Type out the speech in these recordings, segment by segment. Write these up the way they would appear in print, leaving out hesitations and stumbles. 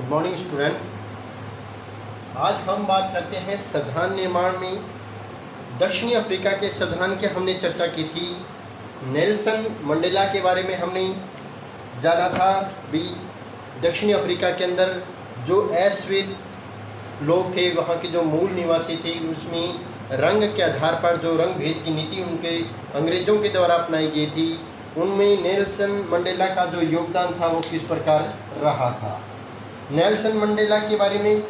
Good morning student. आज हम बात करते हैं संविधान निर्माण में दक्षिणी अफ्रीका के संविधान की हमने चर्चा की थी। नेल्सन मंडेला के बारे में हमने जाना था भी। दक्षिणी अफ्रीका के अंदर जो अश्वेत लोग थे, वहाँ के जो मूल निवासी थे, उसमें रंग के आधार पर जो रंग भेद की नीति उनके अंग्रेज़ों के द्वारा अपनाई गई थी, उनमें नेल्सन मंडेला का जो योगदान था वो किस प्रकार रहा था। नेल्सन मंडेला के बारे में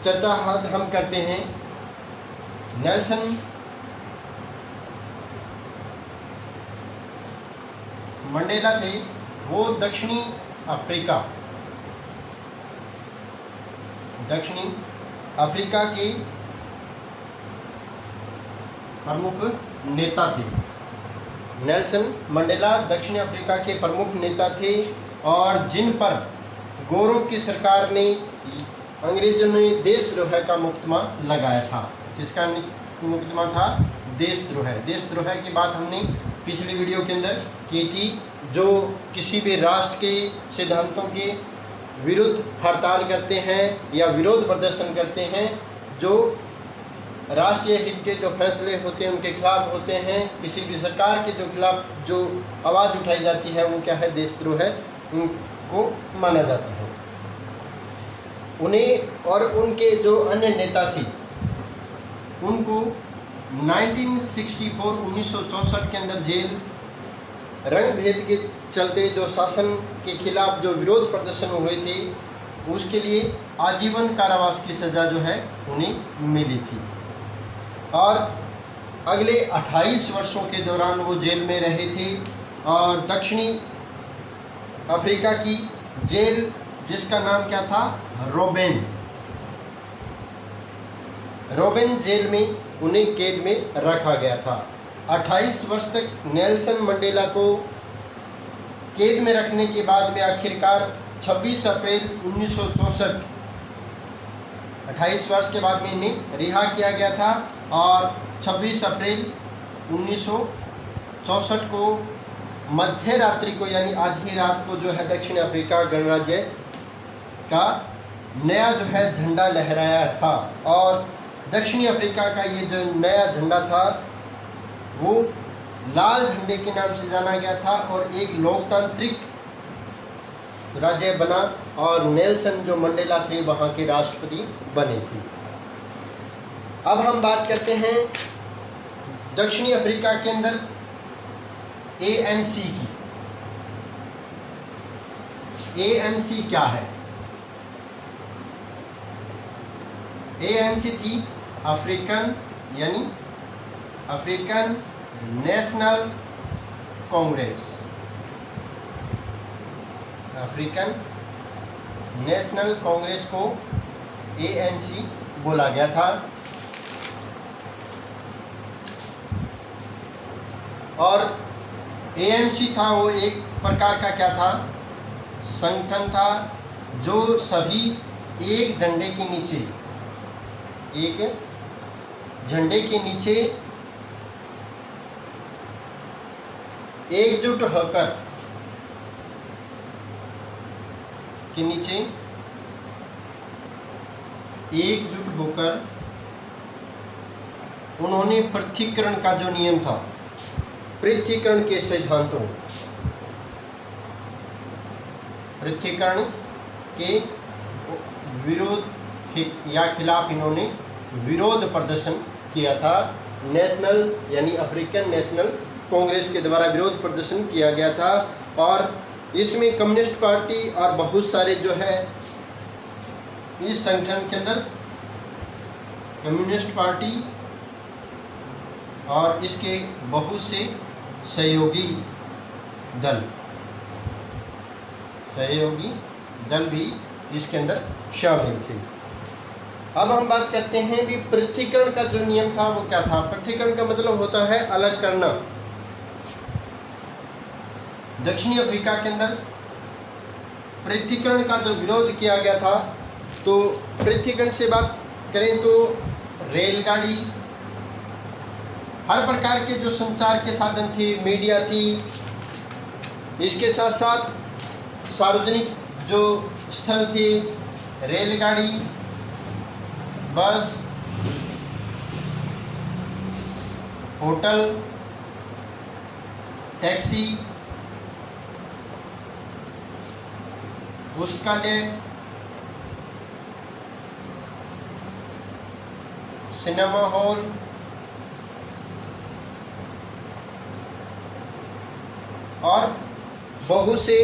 चर्चा आज हम करते हैं। नेल्सन मंडेला थे, वो दक्षिणी अफ्रीका के प्रमुख नेता थे। नेल्सन मंडेला दक्षिणी अफ्रीका के प्रमुख नेता थे और जिन पर गोरों की सरकार ने, अंग्रेजों ने देशद्रोह का मुकदमा लगाया था। किसका मुकदमा था? देशद्रोह। देशद्रोह की बात हमने पिछली वीडियो के अंदर की थी। जो किसी भी राष्ट्र के सिद्धांतों के विरुद्ध हड़ताल करते हैं या विरोध प्रदर्शन करते हैं, जो राष्ट्रीय हित के जो फैसले होते हैं उनके खिलाफ होते हैं, किसी भी सरकार के जो खिलाफ जो आवाज़ उठाई जाती है वो क्या है? देशद्रोह उनको माना जाता है। उन्हें और उनके जो अन्य नेता थे उनको 1964 के अंदर जेल, रंग भेद के चलते जो शासन के खिलाफ जो विरोध प्रदर्शन हुए थे उसके लिए आजीवन कारावास की सज़ा जो है उन्हें मिली थी। और अगले 28 वर्षों के दौरान वो जेल में रहे थे। और दक्षिणी अफ्रीका की जेल, जिसका नाम क्या था? रोबेन जेल में उन्हें कैद में रखा गया था। 28 वर्ष तक नेल्सन मंडेला को कैद में रखने के बाद में आखिरकार 26 अप्रैल 1964, 28 वर्ष के बाद में इन्हें रिहा किया गया था। और 26 अप्रैल 1964 को मध्य रात्रि को यानी आधी रात को जो है दक्षिण अफ्रीका गणराज्य का नया जो है झंडा लहराया था। और दक्षिणी अफ्रीका का ये जो नया झंडा था वो लाल झंडे के नाम से जाना गया था और एक लोकतांत्रिक राज्य बना। और नेल्सन जो मंडेला थे वहाँ के राष्ट्रपति बने थे। अब हम बात करते हैं दक्षिणी अफ्रीका के अंदर ANC की। ANC क्या है? ANC थी African national Congress. African national Congress को ANC बोला गया था। और ANC था वो एक प्रकार का क्या था? संगठन था जो सभी एक झंडे के नीचे एकजुट होकर उन्होंने पृथक्करण का जो नियम था, पृथक्करण के सिद्धांतों, पृथक्करण के विरोध या खिलाफ इन्होंने विरोध प्रदर्शन किया था। नेशनल यानी अफ्रीकन नेशनल कांग्रेस के द्वारा विरोध प्रदर्शन किया गया था। और इसमें कम्युनिस्ट पार्टी और बहुत सारे जो है इस संगठन के अंदर कम्युनिस्ट पार्टी और इसके बहुत से सहयोगी दल भी इसके अंदर शामिल थे। अब हम बात करते हैं कि पृथक्करण का जो नियम था वो क्या था। पृथक्करण का मतलब होता है अलग करना। दक्षिणी अफ्रीका के अंदर पृथक्करण का जो विरोध किया गया था, तो पृथक्करण से बात करें तो रेलगाड़ी, हर प्रकार के जो संचार के साधन थे, मीडिया थी, इसके साथ साथ सार्वजनिक जो स्थल थे, रेलगाड़ी, बस, होटल, टैक्सी, पुस्तकालय, सिनेमा हॉल, और बहुत से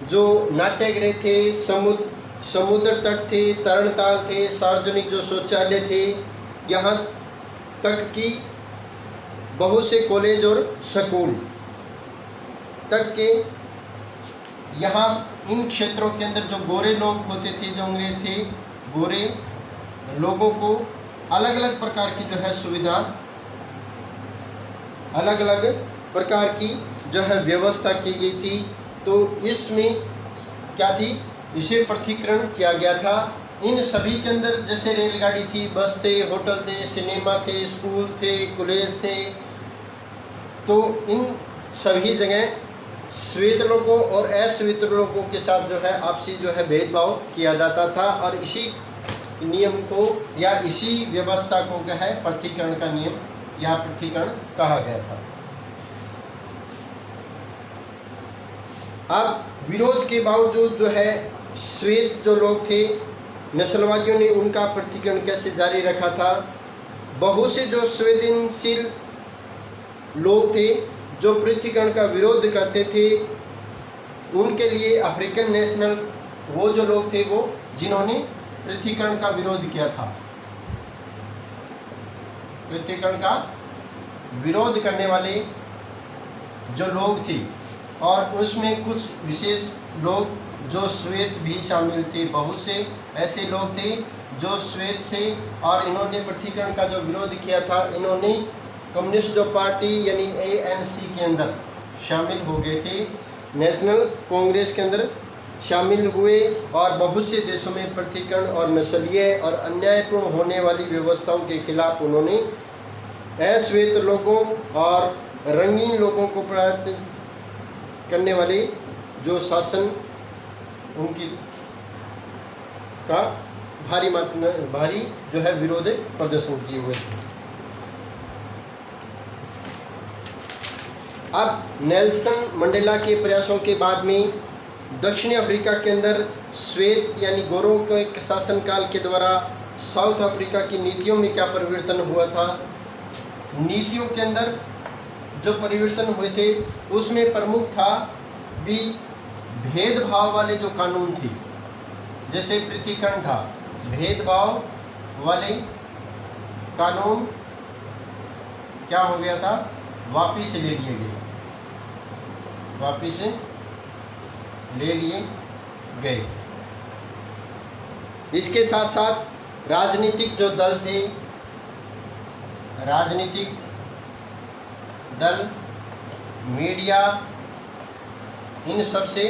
जो नाट्यगृह थे, समुद्र तट थे, तरणताल थे, सार्वजनिक जो शौचालय थे, यहाँ तक कि बहुत से कॉलेज और स्कूल तक के यहाँ इन क्षेत्रों के अंदर जो गोरे लोग होते थे, जो अंग्रेज थे, गोरे लोगों को अलग अलग प्रकार की जो है सुविधा, अलग अलग प्रकार की जो है व्यवस्था की गई थी। तो इसमें क्या थी, इसे पृथक्करण किया गया था। इन सभी के अंदर जैसे रेलगाड़ी थी, बस थे, होटल थे, सिनेमा थे, स्कूल थे, कॉलेज थे, तो इन सभी जगह श्वेत लोगों और अश्वेत लोगों के साथ जो है आपसी जो है भेदभाव किया जाता था, और इसी नियम को या इसी व्यवस्था को क्या है पृथक्करण का नियम या पृथक्करण कहा गया था। अब विरोध के बावजूद जो है श्वेत जो लोग थे, नस्लवादियों ने उनका पृथक्करण कैसे जारी रखा था। बहुत से जो संवेदनशील लोग थे जो पृथक्करण का विरोध करते थे, उनके लिए अफ्रीकन नेशनल वो जो लोग थे वो जिन्होंने पृथक्करण का विरोध किया था, पृथक्करण का विरोध करने वाले जो लोग थे, और उसमें कुछ विशेष लोग जो श्वेत भी शामिल थे। बहुत से ऐसे लोग थे जो श्वेत से, और इन्होंने पृथक्करण का जो विरोध किया था, इन्होंने कम्युनिस्ट जो पार्टी यानी ANC के अंदर शामिल हो गए थे, नेशनल कांग्रेस के अंदर शामिल हुए, और बहुत से देशों में पृथक्करण और नस्लीय और अन्यायपूर्ण होने वाली व्यवस्थाओं के खिलाफ उन्होंने अश्वेत लोगों और रंगीन लोगों को प्रभावित करने वाले जो शासन उनकी का भारी जो है विरोध प्रदर्शन किए हुए थे। अब नेल्सन मंडेला के प्रयासों के बाद में दक्षिणी अफ्रीका के अंदर श्वेत यानी गोरों के शासनकाल के द्वारा साउथ अफ्रीका की नीतियों में क्या परिवर्तन हुआ था। नीतियों के अंदर जो परिवर्तन हुए थे उसमें प्रमुख था भी भेदभाव वाले जो कानून थे, जैसे पृथक्करण था, भेदभाव वाले कानून क्या हो गया था, वापिस ले लिए गए, वापिस ले लिए गए। इसके साथ साथ राजनीतिक जो दल थे, राजनीतिक दल, मीडिया, इन सब से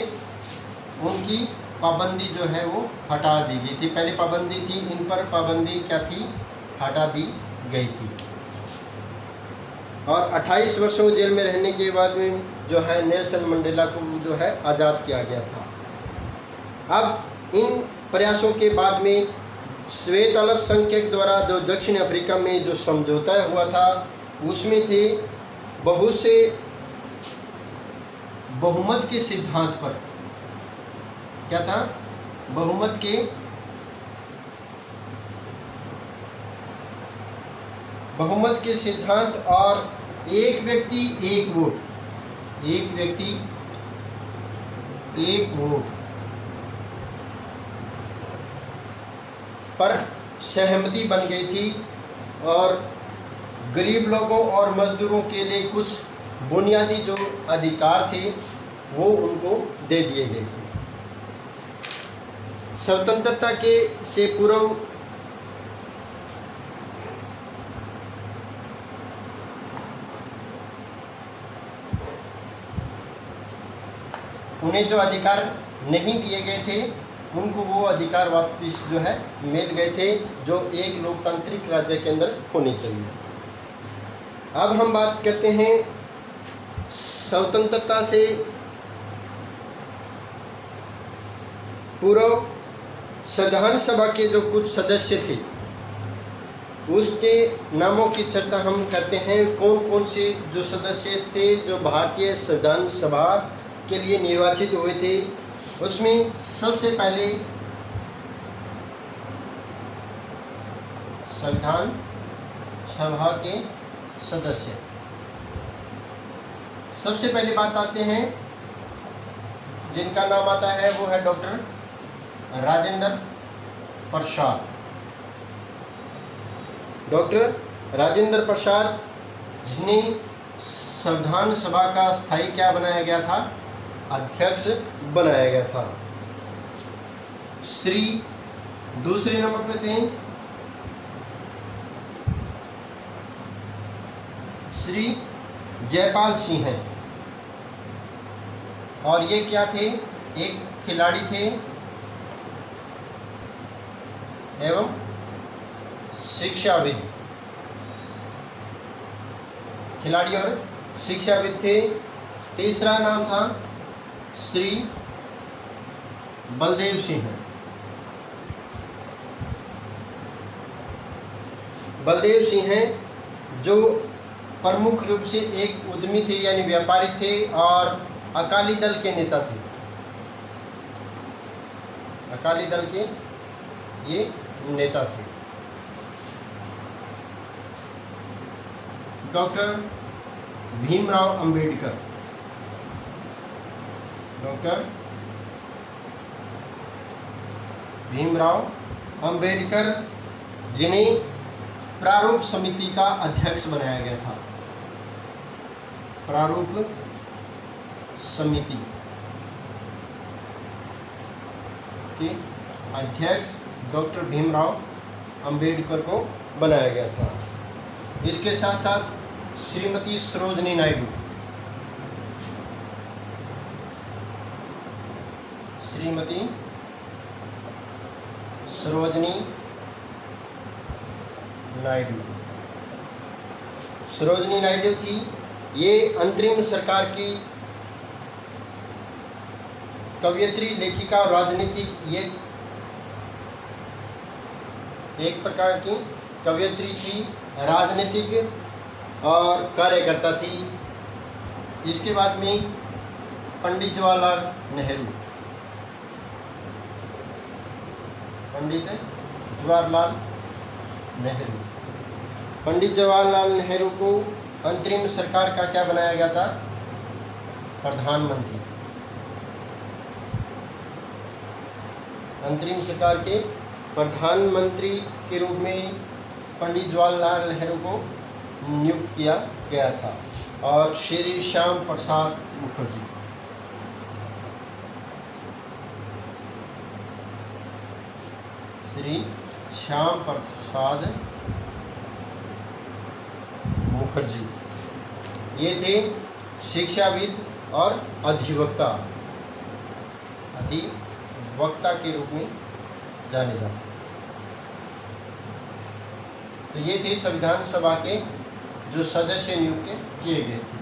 उनकी पाबंदी जो है वो हटा दी गई थी। पहले पाबंदी थी, इन पर पाबंदी क्या थी, हटा दी गई थी। और 28 वर्षों जेल में रहने के बाद में जो है नेल्सन मंडेला को जो है आज़ाद किया गया था। अब इन प्रयासों के बाद में श्वेत अल्पसंख्यक द्वारा जो दक्षिण अफ्रीका में जो समझौता हुआ था उसमें थे बहुत से बहुमत के सिद्धांत पर, क्या था, बहुमत के सिद्धांत, और एक व्यक्ति एक वोट, एक व्यक्ति एक वोट पर सहमति बन गई थी, और गरीब लोगों और मजदूरों के लिए कुछ बुनियादी जो अधिकार थे वो उनको दे दिए गए थे। स्वतंत्रता के से पूर्व उन्हें जो अधिकार नहीं दिए गए थे उनको वो अधिकार वापस जो है मिल गए थे जो एक लोकतांत्रिक राज्य के अंदर होने चाहिए। अब हम बात करते हैं स्वतंत्रता से पूर्व संविधान सभा के जो कुछ सदस्य थे उसके नामों की चर्चा हम करते हैं। कौन कौन से जो सदस्य थे जो भारतीय संविधान सभा के लिए निर्वाचित हुए थे, उसमें सबसे पहले संविधान सभा के सदस्य, सबसे पहले बात आते हैं जिनका नाम आता है वो है डॉक्टर राजेंद्र प्रसाद। डॉक्टर राजेंद्र प्रसाद, जिसने संविधान सभा का स्थायी क्या बनाया गया था, अध्यक्ष बनाया गया था। श्री दूसरे नंबर पे थे श्री जयपाल सिंह हैं, और ये क्या थे, एक खिलाड़ी थे एवं शिक्षाविद, खिलाड़ी और शिक्षाविद थे। तीसरा नाम था श्री बलदेव सिंह। बलदेव सिंह हैं जो प्रमुख रूप से एक उद्यमी थे यानी व्यापारी थे और अकाली दल के नेता थे। अकाली दल के ये नेता थे। डॉक्टर भीमराव अंबेडकर, डॉक्टर भीमराव अंबेडकर, जिन्हें प्रारूप समिति का अध्यक्ष बनाया गया था। प्रारूप समिति के अध्यक्ष डॉक्टर भीमराव अंबेडकर को बनाया गया था। इसके साथ साथ श्रीमती सरोजनी नायडू, श्रीमती सरोजनी नायडू, सरोजनी नायडू थी। ये अंतरिम सरकार की कवयित्री, लेखिका और राजनीतिक, ये एक प्रकार की कवयित्री थी, राजनीतिक और कार्यकर्ता थी। इसके बाद में पंडित जवाहरलाल नेहरू, पंडित जवाहरलाल नेहरू, पंडित जवाहरलाल नेहरू को अंतरिम सरकार का क्या बनाया गया था, प्रधानमंत्री। अंतरिम सरकार के प्रधानमंत्री के रूप में पंडित जवाहरलाल नेहरू को नियुक्त किया गया था। और श्री श्याम प्रसाद मुखर्जी, श्री श्याम प्रसाद मुखर्जी, ये थे शिक्षाविद और अधिवक्ता, अधिवक्ता के रूप में जाने जाते। तो ये थे संविधान सभा के जो सदस्य नियुक्त किए गए थे।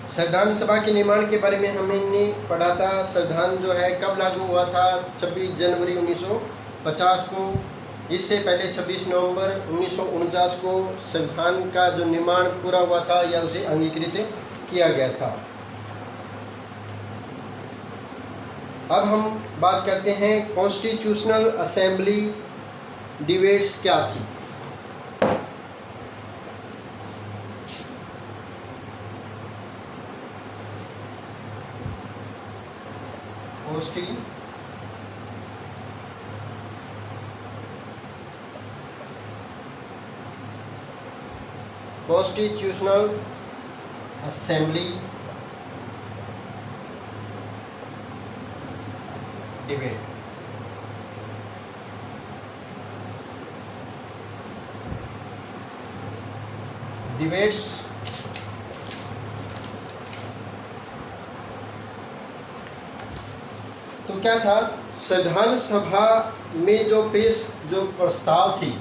संविधान सभा के निर्माण के बारे में हमने पढ़ा था। संविधान जो है कब लागू हुआ था, 26 जनवरी 1950 को। इससे पहले 26 नवंबर 1949 को संविधान का जो निर्माण पूरा हुआ था या उसे अंगीकृत किया गया था। अब हम बात करते हैं कॉन्स्टिट्यूशनल असेंबली डिबेट्स क्या थी। Constitutional assembly debate. डिबेट्स तो क्या था, संविधान सभा में जो प्रस्ताव थी,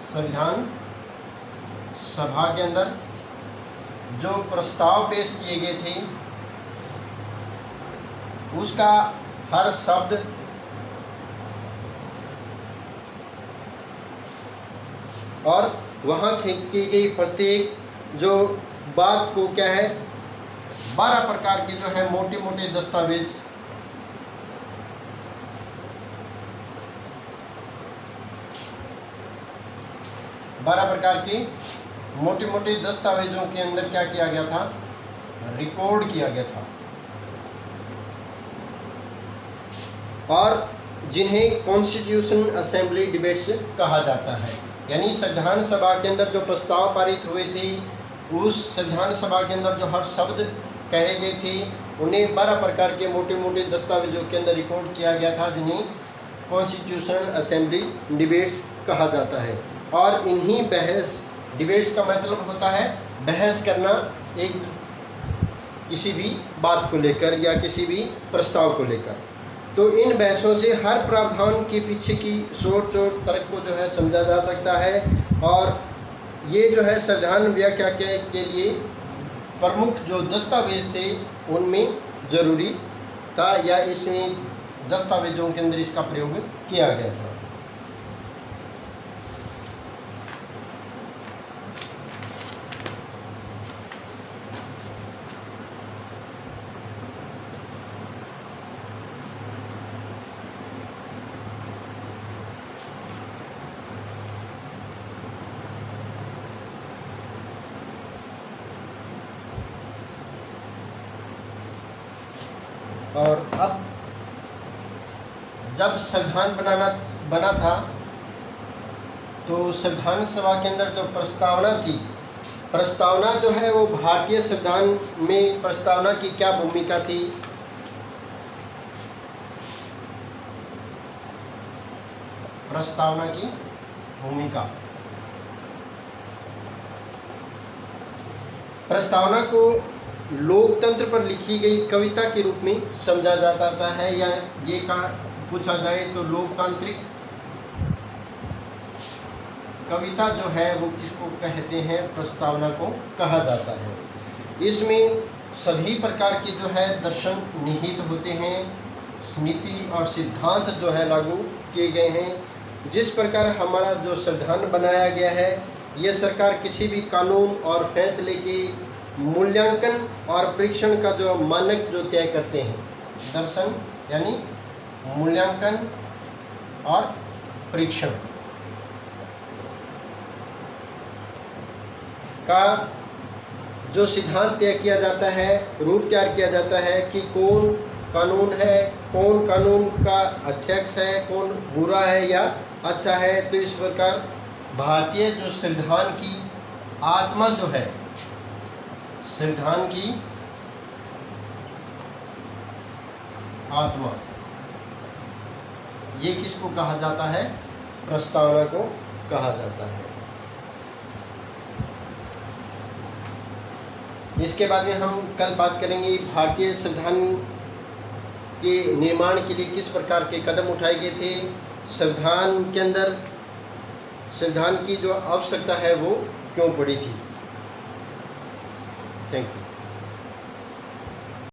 संविधान सभा के अंदर जो प्रस्ताव पेश किए गए थे उसका हर शब्द और वहाँ की गई प्रत्येक जो बात को क्या है 12 प्रकार के जो है मोटे मोटे दस्तावेज मोटे मोटे दस्तावेजों के अंदर क्या किया गया था, रिकॉर्ड किया गया था, और जिन्हें कॉन्स्टिट्यूशन असेंबली डिबेट्स कहा जाता है। यानी संविधान सभा के अंदर जो प्रस्ताव पारित हुए थे उस संविधान सभा के अंदर जो हर शब्द कहे गए थे उन्हें 12 प्रकार के मोटे मोटे दस्तावेजों के अंदर रिकॉर्ड किया गया था, जिन्हें कॉन्स्टिट्यूशन असेंबली डिबेट्स कहा जाता है। और इन्हीं बहस, डिबेट्स का मतलब होता है बहस करना एक किसी भी बात को लेकर या किसी भी प्रस्ताव को लेकर। तो इन बहसों से हर प्रावधान के पीछे की सोच और तर्क को जो है समझा जा सकता है, और ये जो है संविधान व्याख्या के लिए प्रमुख जो दस्तावेज थे उनमें ज़रूरी था, या इसमें दस्तावेजों के अंदर इसका प्रयोग किया गया था। और अब जब संविधान बना था तो संविधान सभा के अंदर जो प्रस्तावना थी, प्रस्तावना जो है वो भारतीय संविधान में प्रस्तावना की क्या भूमिका थी, प्रस्तावना की भूमिका, प्रस्तावना को लोकतंत्र पर लिखी गई कविता के रूप में समझा जाता है, या ये पूछा जाए तो लोकतांत्रिक कविता जो है वो किसको कहते हैं, प्रस्तावना को कहा जाता है। इसमें सभी प्रकार के जो है दर्शन निहित होते हैं, नीति और सिद्धांत जो है लागू किए गए हैं। जिस प्रकार हमारा जो संविधान बनाया गया है, यह सरकार किसी भी कानून और फैसले के मूल्यांकन और परीक्षण का जो मानक जो तय करते हैं, दर्शन यानी मूल्यांकन और परीक्षण का जो सिद्धांत तय किया जाता है, रूप तैयार किया जाता है कि कौन कानून है, कौन कानून का अध्यक्ष है, कौन बुरा है या अच्छा है। तो इस प्रकार भारतीय जो संविधान की आत्मा जो है, संविधान की आत्मा, ये किसको कहा जाता है, प्रस्तावना को कहा जाता है। इसके बाद में हम कल बात करेंगे भारतीय संविधान के निर्माण के लिए किस प्रकार के कदम उठाए गए थे, संविधान के अंदर संविधान की जो आवश्यकता है वो क्यों पड़ी थी। Thank you.